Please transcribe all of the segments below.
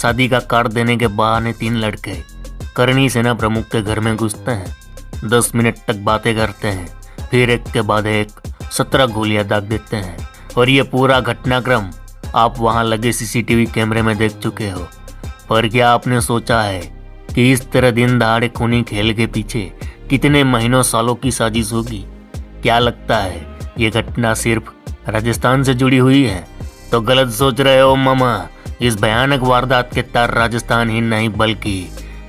शादी का कार्ड देने के बहाने 3 लड़के करणी सेना प्रमुख के घर में घुसते हैं। 10 मिनट तक बातें करते हैं, फिर एक के बाद एक 17 गोलियां दाग देते हैं। और ये पूरा घटनाक्रम आप वहां लगे सीसीटीवी कैमरे में देख चुके हो। पर क्या आपने सोचा है कि इस तरह दिन दहाड़े खूनी खेल के पीछे कितने महीनों सालों की साजिश होगी? क्या लगता है ये घटना सिर्फ राजस्थान से जुड़ी हुई है? तो गलत सोच रहे हो मामा। इस भयानक वारदात के तार राजस्थान ही नहीं बल्कि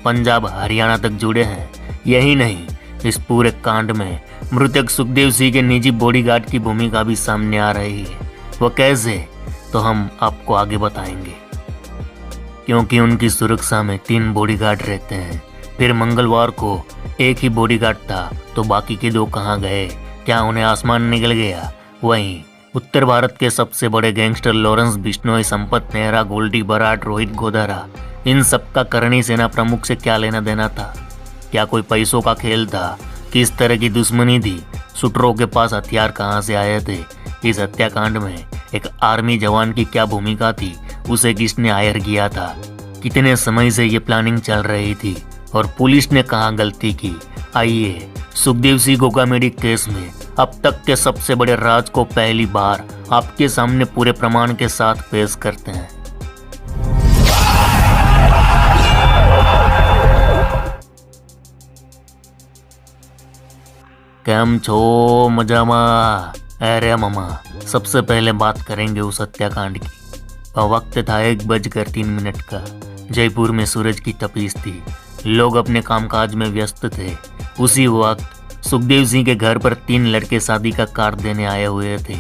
पंजाब हरियाणा तक जुड़े हैं। यही नहीं, इस पूरे कांड में मृतक सुखदेव सिंह के निजी बॉडीगार्ड की भूमिका भी सामने आ रही है। वो कैसे, तो हम आपको आगे बताएंगे, क्योंकि उनकी सुरक्षा में 3 बॉडीगार्ड रहते हैं। फिर मंगलवार को एक ही बॉडीगार्ड था, तो बाकी के 2 कहाँ गए? क्या उन्हें आसमान निकल गया? वहीं उत्तर भारत के सबसे बड़े गैंगस्टर लॉरेंस बिश्नोई, संपत नेहरा, गोल्डी बराड, रोहित गोदारा, इन सबका करणी सेना प्रमुख से क्या लेना देना था? क्या कोई पैसों का खेल था? किस तरह की दुश्मनी थी? शूटरों के पास हथियार कहाँ से आए थे? इस हत्याकांड में एक आर्मी जवान की क्या भूमिका थी? उसे किसने हायर किया था? कितने समय से ये प्लानिंग चल रही थी और पुलिस ने कहाँ गलती की? आइए सुखदेव सिंह गोगामेडी केस में अब तक के सबसे बड़े राज को पहली बार आपके सामने पूरे प्रमाण के साथ पेश करते हैं। केम छो मजामा? अरे मामा, सबसे पहले बात करेंगे उस हत्याकांड की। वक्त था 1:03 का। जयपुर में सूरज की तपीस थी। लोग अपने कामकाज में व्यस्त थे। उसी वक्त सुखदेव सिंह के घर पर 3 लड़के शादी का कार्ड देने आए हुए थे।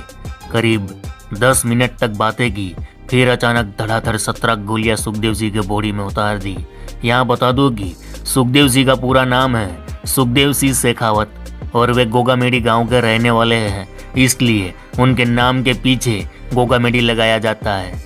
करीब 10 मिनट तक बातें की, फिर अचानक धड़ाधड़ 17 गोलियां सुखदेव सिंह के बॉडी में उतार दी। यहाँ बता दूं कि सुखदेव सिंह का पूरा नाम है सुखदेव सिंह शेखावत और वे गोगामेडी गांव के रहने वाले हैं, इसलिए उनके नाम के पीछे गोगामेडी लगाया जाता है।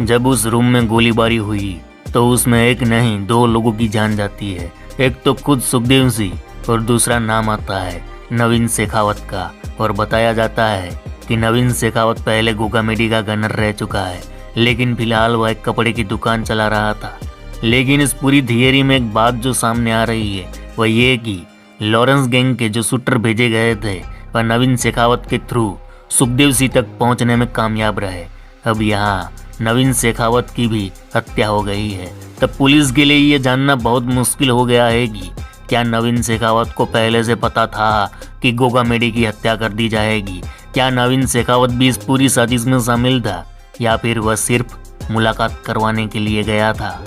जब उस रूम में गोलीबारी हुई तो उसमें एक नहीं 2 लोगों की जान जाती है। एक तो खुद सुखदेव सिंह और दूसरा नाम आता है नवीन शेखावत का। और बताया जाता है कि नवीन शेखावत पहले गोगामेडी का गनर रह चुका है, लेकिन फिलहाल वह एक कपड़े की दुकान चला रहा था। लेकिन इस पूरी थियरी में एक बात जो सामने आ रही है वह ये कि लॉरेंस गैंग के जो शूटर भेजे गए थे वह नवीन शेखावत के थ्रू सुखदेव सिंह तक पहुंचने में कामयाब रहे। अब यहाँ नवीन शेखावत की भी हत्या हो गई है। तब पुलिस के लिए ये जानना बहुत मुश्किल हो गया है कि क्या नवीन शेखावत को पहले से पता था कि गोगामेडी की हत्या कर दी जाएगी? क्या नवीन शेखावत भी इस पूरी साजिश में शामिल था, या फिर वह सिर्फ मुलाकात करवाने के लिए गया था?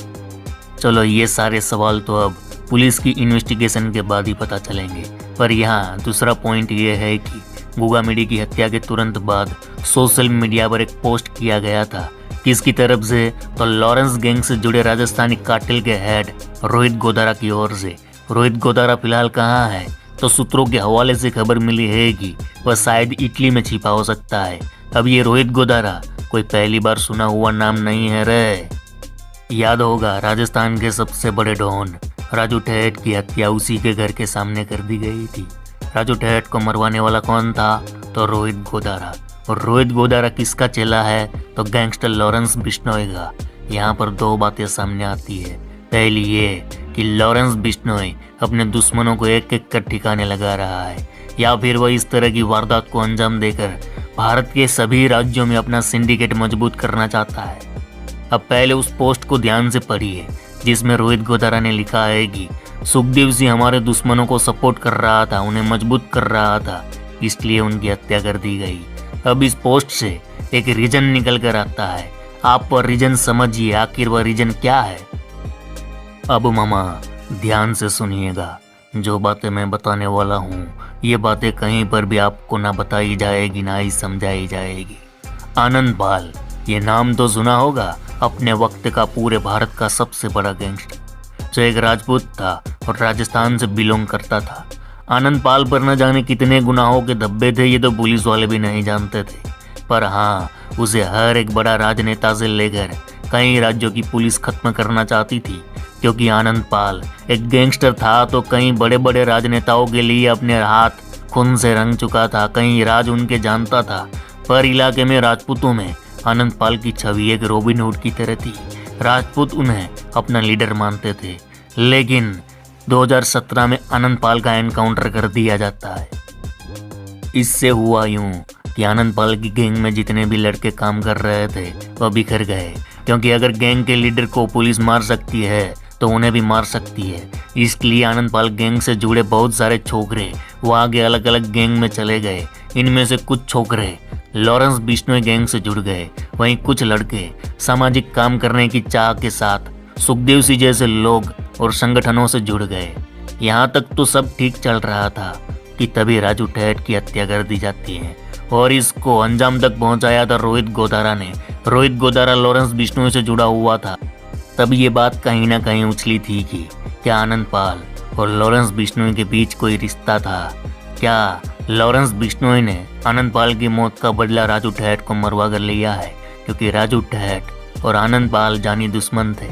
चलो, ये सारे सवाल तो अब पुलिस की इन्वेस्टिगेशन के बाद ही पता चलेंगे। पर यहाँ दूसरा पॉइंट ये है कि गोगामेडी की हत्या के तुरंत बाद सोशल मीडिया पर एक पोस्ट किया गया था। किसकी तरफ से? तो लॉरेंस गैंग से जुड़े राजस्थानी कार्टेल के हेड रोहित गोदारा की ओर से। रोहित गोदारा फिलहाल कहाँ है? तो सूत्रों के हवाले से खबर मिली है कि वह शायद इटली में छिपा हो सकता है। अब ये रोहित गोदारा कोई पहली बार सुना हुआ नाम नहीं है रे। याद होगा राजस्थान के सबसे बड़े डॉन राजू ठेठ की हत्या उसी के घर के सामने कर दी गई थी। राजू ठेठ को मरवाने वाला कौन था? तो रोहित गोदारा। और रोहित गोदारा किसका चेला है? तो गैंगस्टर लॉरेंस बिश्नोई का। यहाँ पर 2 बातें सामने आती है। पहली ये कि लॉरेंस बिश्नोई अपने दुश्मनों को एक एक कर ठिकाने लगा रहा है, या फिर वह इस तरह की वारदात को अंजाम देकर भारत के सभी राज्यों में अपना सिंडिकेट मजबूत करना चाहता है। अब पहले उस पोस्ट को ध्यान से पढ़िए जिसमें रोहित गोदारा ने लिखा है कि सुखदेव सिंह हमारे दुश्मनों को सपोर्ट कर रहा था, उन्हें मजबूत कर रहा था, इसलिए उनकी हत्या कर दी गई। अब इस पोस्ट से एक रीजन निकल कर आता है। आप पर रीजन समझिए, आखिर वह रीजन क्या है? अब मामा ध्यान से सुनिएगा। जो बातें मैं बताने वाला हूँ, ये बातें कहीं पर भी आपको ना बताई जाएगी ना ही समझाई जाएगी। आनंद पाल, ये नाम तो सुना होगा। अपने वक्त का पूरे भारत का सबसे बड़ा गैंगस्टर, जो एक राजपूत था और राजस्थान से बिलोंग करता था। आनंद पाल पर न जाने कितने गुनाहों के धब्बे थे, ये तो पुलिस वाले भी नहीं जानते थे। पर हाँ, उसे हर एक बड़ा राजनेता से लेकर कई राज्यों की पुलिस खत्म करना चाहती थी, क्योंकि आनंद पाल एक गैंगस्टर था तो कई बड़े बड़े राजनेताओं के लिए अपने हाथ खून से रंग चुका था, कई राज उनके जानता था। पर इलाके में राजपूतों में आनंद पाल की छवि एक रॉबिन हुड की तरह थी। राजपूत उन्हें अपना लीडर मानते थे, लेकिन 2017 में आनंद पाल का एनकाउंटर कर दिया जाता है। इससे हुआ यूं कि आनंद पाल की गैंग में जितने भी लड़के काम कर रहे थे वह बिखर गए, क्योंकि अगर गैंग के लीडर को पुलिस मार सकती है तो उन्हें भी मार सकती है। इसलिए आनंद पाल गैंग से जुड़े बहुत सारे छोकरे वो आगे अलग अलग गैंग में चले गए। इनमें से कुछ छोकरे लॉरेंस बिश्नोई गैंग से जुड़ गए, वहीं कुछ लड़के सामाजिक काम करने की चाह के साथ सुखदेव सिंह जैसे लोग और संगठनों से जुड़ गए। यहाँ तक तो सब ठीक चल रहा था कि तभी राजू ठेठ की हत्या कर दी जाती है और इसको अंजाम तक पहुंचाया था रोहित गोदारा ने। रोहित गोदारा लॉरेंस बिश्नोई से जुड़ा हुआ था। तब ये बात कहीं ना कहीं उछली थी कि क्या आनंद पाल और लॉरेंस बिश्नोई के बीच कोई रिश्ता था। क्या लॉरेंस बिश्नोई ने आनंद पाल की मौत का बदला राजू ठेठ को मरवा कर लिया है, क्योंकि राजू ठेठ और आनंद पाल जानी दुश्मन थे।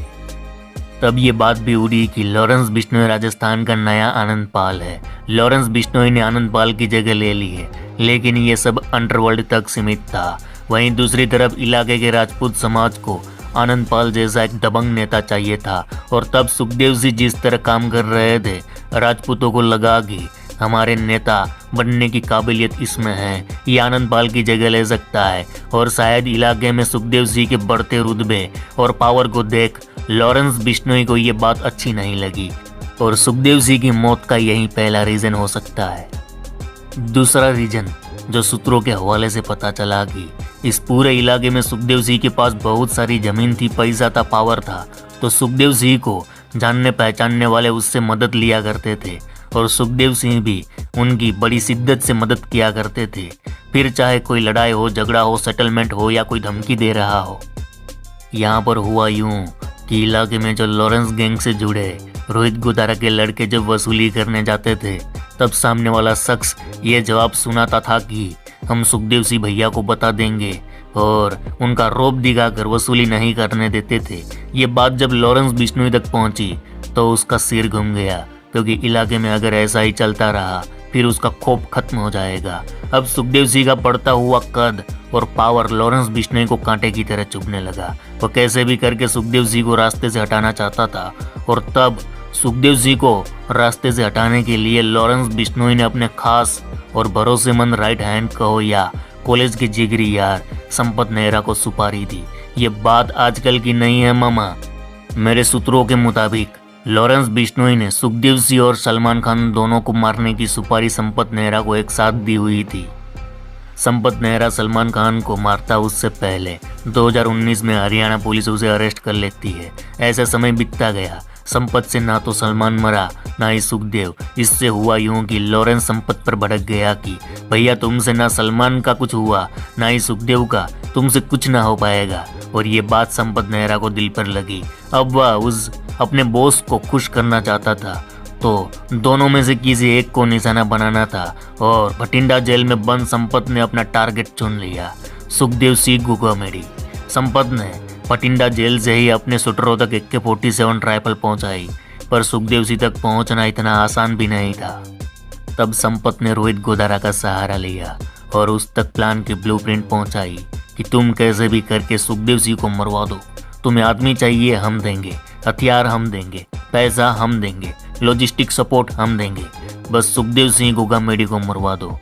तब ये बात भी उड़ी कि लॉरेंस बिश्नोई राजस्थान का नया आनंद पाल है। लॉरेंस बिश्नोई ने आनंद पाल की जगह ले ली है, लेकिन ये सब अंडरवर्ल्ड तक सीमित था। वहीं दूसरी तरफ इलाके के राजपूत समाज को आनंद पाल जैसा एक दबंग नेता चाहिए था, और तब सुखदेव सिंह जिस तरह काम कर रहे थे, राजपूतों को लगा कि हमारे नेता बनने की काबिलियत इसमें है, ये आनंद पाल की जगह ले सकता है। और शायद इलाके में सुखदेव सिंह के बढ़ते रुतबे और पावर को देख लॉरेंस बिश्नोई को ये बात अच्छी नहीं लगी, और सुखदेव सिंह की मौत का यही पहला रीजन हो सकता है। दूसरा रीजन जो सूत्रों के हवाले से पता चला कि इस पूरे इलाके में सुखदेव सिंह के पास बहुत सारी जमीन थी, पैसा था, पावर था, तो सुखदेव सिंह को जानने पहचानने वाले उससे मदद लिया करते थे और सुखदेव सिंह भी उनकी बड़ी शिद्दत से मदद किया करते थे। फिर चाहे कोई लड़ाई हो, झगड़ा हो, सेटलमेंट हो या कोई धमकी दे रहा हो। यहाँ पर हुआ यूं कि इलाके में जो लॉरेंस गैंग से जुड़े रोहित गोदारा के लड़के जब वसूली करने जाते थे, तब सामने वाला शख्स ये जवाब सुनाता था कि हम सुखदेव सिंह भैया को बता देंगे, और उनका रौब दिखाकर वसूली नहीं करने देते थे। ये बात जब लॉरेंस बिश्नोई तक पहुंची तो उसका सिर घूम गया, क्योंकि इलाके में अगर ऐसा ही चलता रहा फिर उसका खौफ खत्म हो जाएगा। अब सुखदेव सिंह का बढ़ता हुआ कद और पावर लॉरेंस बिश्नोई को कांटे की तरह चुभने लगा। वो कैसे भी करके सुखदेव सिंह को रास्ते से हटाना चाहता था, और तब सुखदेव सिंह को रास्ते से हटाने के लिए लॉरेंस बिश्नोई ने अपने खास और भरोसेमंद राइट हैंड कहो या कॉलेज के जिगरी यार संपत नेहरा को सुपारी दी। ये बात आजकल की नहीं है मामा। मेरे सूत्रों के मुताबिक लॉरेंस बिश्नोई ने सुखदेव सिंह और सलमान खान दोनों को मारने की सुपारी संपत नेहरा को एक साथ दी हुई थी। संपत नेहरा सलमान खान को मारता उससे पहले 2019 में हरियाणा पुलिस उसे अरेस्ट कर लेती है। ऐसा समय बीतता गया, संपत से ना तो सलमान मरा ना ही सुखदेव। इससे हुआ यूं कि लॉरेंस संपत पर भड़क गया कि भैया तुमसे ना सलमान का कुछ हुआ ना ही सुखदेव का, तुमसे कुछ ना हो पाएगा। और ये बात संपत नेहरा को दिल पर लगी। अब वह उस अपने बॉस को खुश करना चाहता था, तो दोनों में से किसी एक को निशाना बनाना था, और भटिंडा जेल में बंद संपत ने अपना टारगेट चुन लिया, सुखदेव सिंह गुगामेडी। संपत ने भटिंडा जेल से ही अपने शूटरों तक AK-47 राइफल पहुंचाई, पर सुखदेव सिंह तक पहुंचना इतना आसान भी नहीं था। तब संपत ने रोहित गोदारा का सहारा लिया और उस तक प्लान की ब्लूप्रिंट पहुंचाई कि तुम कैसे भी करके सुखदेव सिंह को मरवा दो। तुम्हें आदमी चाहिए, हम देंगे, हथियार हम देंगे, पैसा हम देंगे, लॉजिस्टिक सपोर्ट हम देंगे, बस सुखदेव सिंह गुगामेडी को मरवा दो।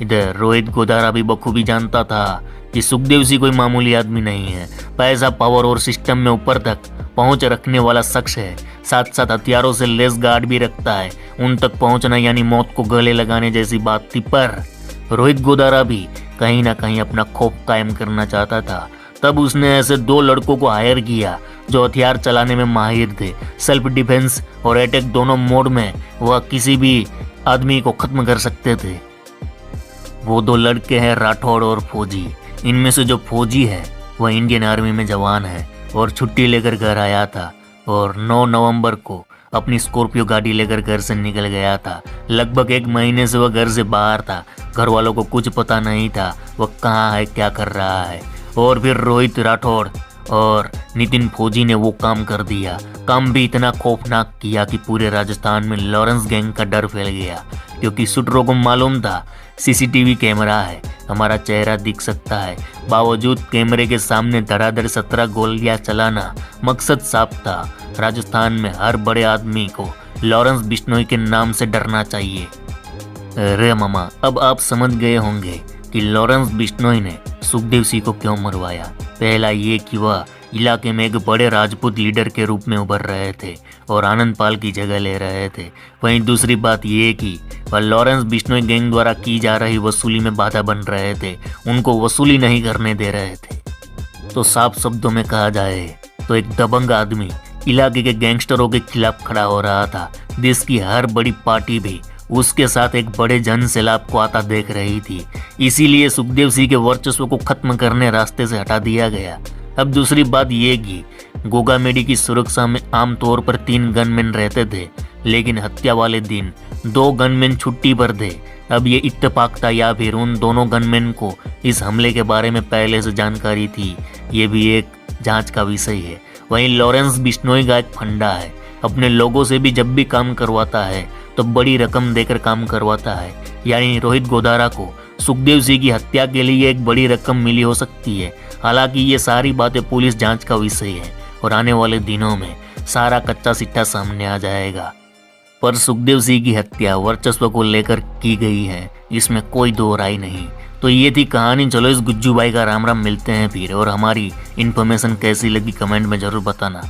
इधर रोहित गोदारा भी बखूबी जानता था कि सुखदेव सिंह कोई मामूली आदमी नहीं है। पैसा, पावर और सिस्टम में ऊपर तक पहुंच रखने वाला शख्स है, साथ साथ हथियारों से लेस गार्ड भी रखता है। उन तक पहुंचना यानी मौत को गले लगाने जैसी बात थी। पर रोहित गोदारा भी कहीं ना कहीं अपना खौफ कायम करना चाहता था। तब उसने ऐसे 2 लड़कों को हायर किया जो हथियार चलाने में माहिर थे। सेल्फ डिफेंस और अटैक दोनों मोड में वह किसी भी आदमी को खत्म कर सकते थे। वो 2 लड़के हैं राठौड़ और फौजी। इनमें से जो फौजी है वह इंडियन आर्मी में जवान है और छुट्टी लेकर घर आया था, और 9 नवंबर को अपनी स्कॉर्पियो गाड़ी लेकर घर से निकल गया था। लगभग 1 महीने से वह घर से बाहर था। घर वालों को कुछ पता नहीं था वह कहाँ है, क्या कर रहा है। और फिर रोहित राठौड़ और नितिन फौजी ने वो काम कर दिया। काम भी इतना खौफनाक किया कि पूरे राजस्थान में लॉरेंस गैंग का डर फैल गया, क्योंकि शूटरों को मालूम था CCTV कैमरा है, हमारा चेहरा दिख सकता है। बावजूद कैमरे के सामने धड़ाधड़ 17 गोलियां चलाना मकसद साफ था, राजस्थान में हर बड़े आदमी को लॉरेंस बिश्नोई के नाम से डरना चाहिए। अरे मामा, अब आप समझ गए होंगे कि लॉरेंस बिश्नोई ने सुखदेव सिंह को क्यों मरवाया। पहला ये कि वह इलाके में एक बड़े राजपूत लीडर के रूप में उभर रहे थे और आनंद पाल की जगह ले रहे थे। वहीं दूसरी बात ये कि वह लॉरेंस बिश्नोई गैंग द्वारा की जा रही वसूली में बाधा बन रहे थे, उनको वसूली नहीं करने दे रहे थे। तो साफ शब्दों में कहा जाए तो एक दबंग आदमी इलाके के गैंगस्टरों के खिलाफ खड़ा हो रहा था। देश की हर बड़ी पार्टी भी उसके साथ एक बड़े जन सैलाब को आता देख रही थी। इसीलिए सुखदेव सिंह के वर्चस्व को खत्म करने रास्ते से हटा दिया गया। अब दूसरी बात यह कि गोगा मेडी की सुरक्षा में आमतौर पर 3 गनमैन रहते थे, लेकिन हत्या वाले दिन 2 गनमैन छुट्टी पर थे। अब ये इत्तेफाक था या फिर उन दोनों गनमैन को इस हमले के बारे में पहले से जानकारी थी, ये भी एक जांच का विषय है। वहीं लॉरेंस बिश्नोई का एक फंडा है, अपने लोगों से भी जब भी काम करवाता है तो बड़ी रकम देकर काम करवाता है। यानी रोहित गोदारा को सुखदेव सिंह की हत्या के लिए एक बड़ी रकम मिली हो सकती है। हालांकि ये सारी बातें पुलिस जांच का विषय है और आने वाले दिनों में सारा कच्चा सिट्टा सामने आ जाएगा। पर सुखदेव सिंह की हत्या वर्चस्व को लेकर की गई है, इसमें कोई दो राय नहीं। तो ये थी कहानी। चलो इस गुज्जू भाई का राम राम, मिलते हैं फिर। और हमारी इन्फॉर्मेशन कैसी लगी कमेंट में ज़रूर बताना।